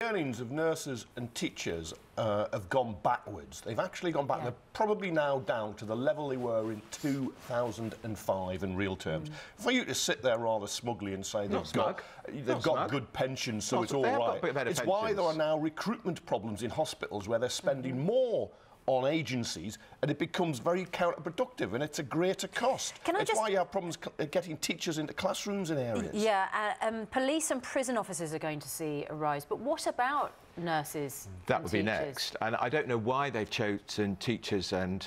Earnings of nurses and teachers have gone backwards. They've actually gone back. They're probably now down to the level they were in 2005 in real terms. For you to sit there rather smugly and say they've got good pensions, so it's all right. It's why there are now recruitment problems in hospitals where they're spending more on agencies, and it becomes very counterproductive, and it's a greater cost. It's why you have problems getting teachers into classrooms in areas. Yeah, police and prison officers are going to see a rise, but what about nurses? That would be next, and I don't know why they've chosen teachers and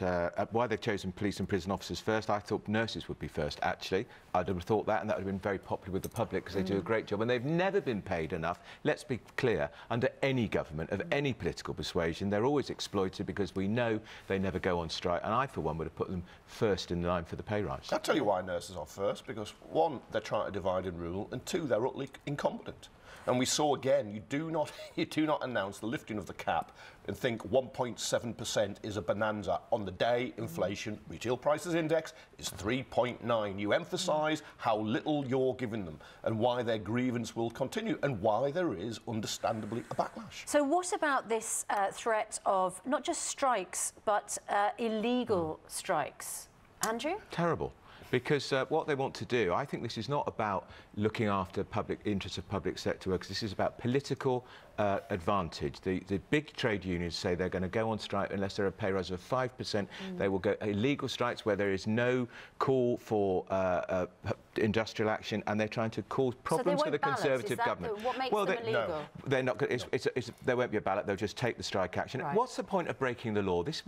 why they've chosen police and prison officers first. I thought nurses would be first, actually. I'd have thought that, and that would have been very popular with the public because they do a great job, and they've never been paid enough. Let's be clear, under any government of any political persuasion, they're always exploited because we know they never go on strike, and I, for one, would have put them first in line for the pay rise. I'll tell you why nurses are first, because one, they're trying to divide and rule, and two, they're utterly incompetent. And we saw again, you do not announce the lifting of the cap and think 1.7% is a bonanza. On the day, inflation, retail prices index is 3.9. You emphasise how little you're giving them and why their grievance will continue and why there is, understandably, a backlash. So what about this threat of not just strikes, but illegal strikes? Andrew? Terrible. Because what they want to do, I think this is not about looking after public interests of public sector workers. This is about political advantage. The big trade unions say they're going to go on strike unless there are a pay rise of 5%. They will go illegal strikes where there is no call for industrial action, and they're trying to cause problems for the Conservative government. What makes them illegal? No, they're not. There won't be a ballot. They'll just take the strike action. Right. What's the point of breaking the law? This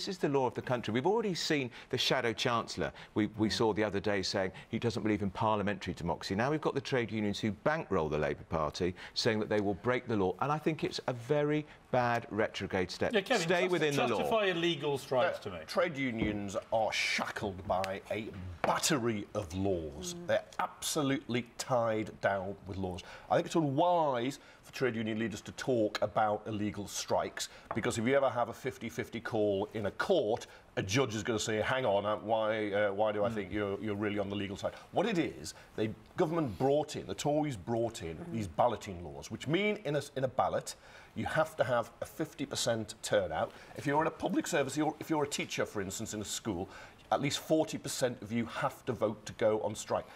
is the law of the country. We've already seen the shadow chancellor. We saw the other day saying he doesn't believe in parliamentary democracy. Now we've got the trade unions who bankroll the Labour Party, saying that they will break the law, and I think it's a very bad retrograde step. Yeah, Kevin, stay within the law. Justify illegal strikes to me. Trade unions are shackled by a battery of laws. They're absolutely tied down with laws. I think it's unwise for trade union leaders to talk about illegal strikes, because if you ever have a 50-50 call in a court, a judge is going to say, hang on, why do I think you're really on the legal side? What it is, the government brought in, the Tories brought in these balloting laws, which mean in a ballot, you have to have a 50% turnout. If you're in a public service, if you're a teacher, for instance, in a school, at least 40% of you have to vote to go on strike.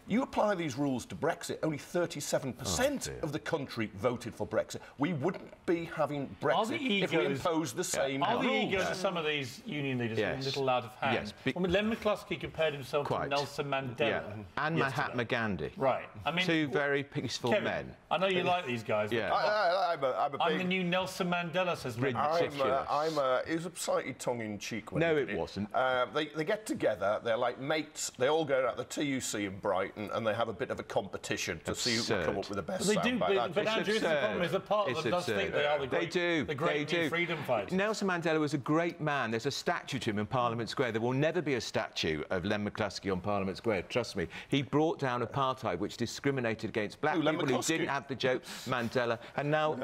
You apply these rules to Brexit, only 37% of the country voted for Brexit. We wouldn't be having Brexit if we imposed the same rules. Are the egos of some of these union leaders a little out of hand? Yes. Len McCluskey compared himself to Nelson Mandela. And Mahatma Gandhi. Right. I mean, two very peaceful Kevin, men. I know you like these guys. Yeah. I'm the new Nelson Mandela, says Len. It was a slightly tongue-in-cheek. No, it wasn't. They get together, they're like mates, they all go out the TUC in Brighton, and they have a bit of a competition to see who can come up with the best soundbite. But Andrew, the problem is that part of them does think they are the great new freedom fighters. Nelson Mandela was a great man. There's a statue to him in Parliament Square. There will never be a statue of Len McCluskey on Parliament Square, trust me. He brought down apartheid, which discriminated against black people who didn't have the joke Mandela. And now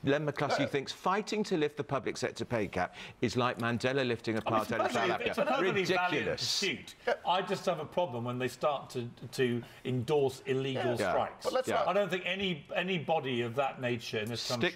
Len McCluskey thinks fighting to lift the public sector pay cap is like Mandela lifting apartheid in South Africa. It's a perfectly valiant pursuit. I just have a problem when they start to endorse illegal strikes. I don't think any body of that nature in this country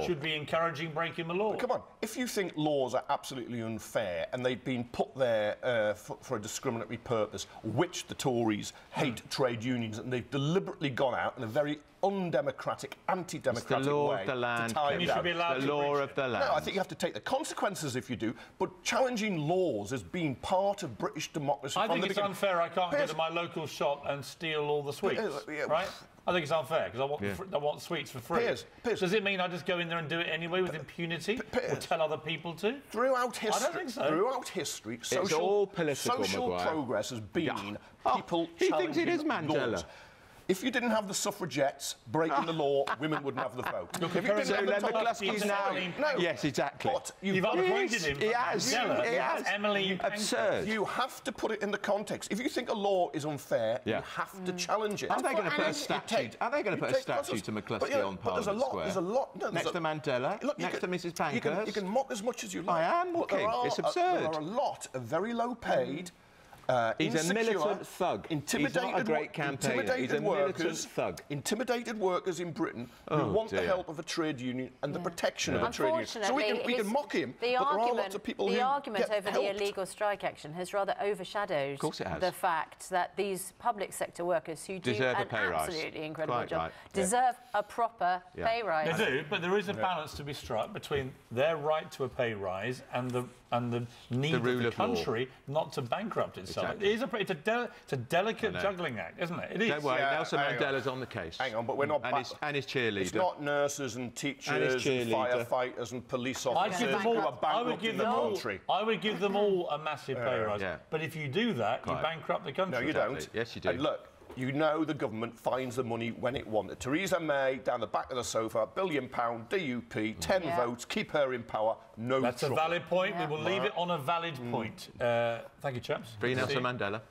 should be encouraging breaking the law. But come on, if you think laws are absolutely unfair and they've been put there for a discriminatory purpose, which the Tories hate trade unions, and they've deliberately gone out in a very undemocratic, anti-democratic way. The law of the land. The law of the land. No, I think you have to take the consequences if you do, but challenging laws as being part of British democracy. I think it's unfair I can't go to my local shop and steal all the sweets, right? I think it's unfair because I want sweets for free. Does it mean I just go in there and do it anyway with impunity, or tell other people to? Throughout history, I don't think so. Throughout history, social progress has been people he challenging thinks it is Mandela. laws. If you didn't have the suffragettes breaking the law, women wouldn't have the vote. Look, if you didn't have the McCluskey's now... No. Yes, exactly. But you've appointed him. He has. Emily. Absurd. You have to put it in the context. If you think a law is unfair, you have to challenge it. Are they going to put a statue? Are they going to put a statue to McCluskey on Parliament Square? There's a lot. Next to Mandela. Next to Mrs. Pankhurst. You can mock as much as you like. I am mocking. It's absurd. There are a lot of very low-paid He's a militant thug. He's not a great campaigner. He's a militant thug. Intimidated workers in Britain who want the help of a trade union and the protection of a trade union. So we can mock him, but there are lots of people who The argument get over helped. the illegal strike action has rather overshadowed has. the fact that these public sector workers who do deserve an a pay rise. absolutely incredible Quite job right. deserve a proper pay rise. They do, but there is a balance to be struck between their right to a pay rise and the need of the country not to bankrupt itself. Exactly. It's a delicate juggling act, isn't it? It is. Don't worry, Nelson Mandela's on the case. Hang on, but we're not... And his cheerleader. It's not nurses and teachers and firefighters and police officers who are bankrupting the country. I would give them all a massive pay rise. But if you do that, you bankrupt the country. No, you don't. Yes, you do. And look, you know the government finds the money when it wanted. Theresa May, down the back of the sofa, £1 billion, DUP, 10 votes, keep her in power, no That's trouble. a valid point. We will leave it on a valid point. Thank you, chaps. Free Nelson Mandela.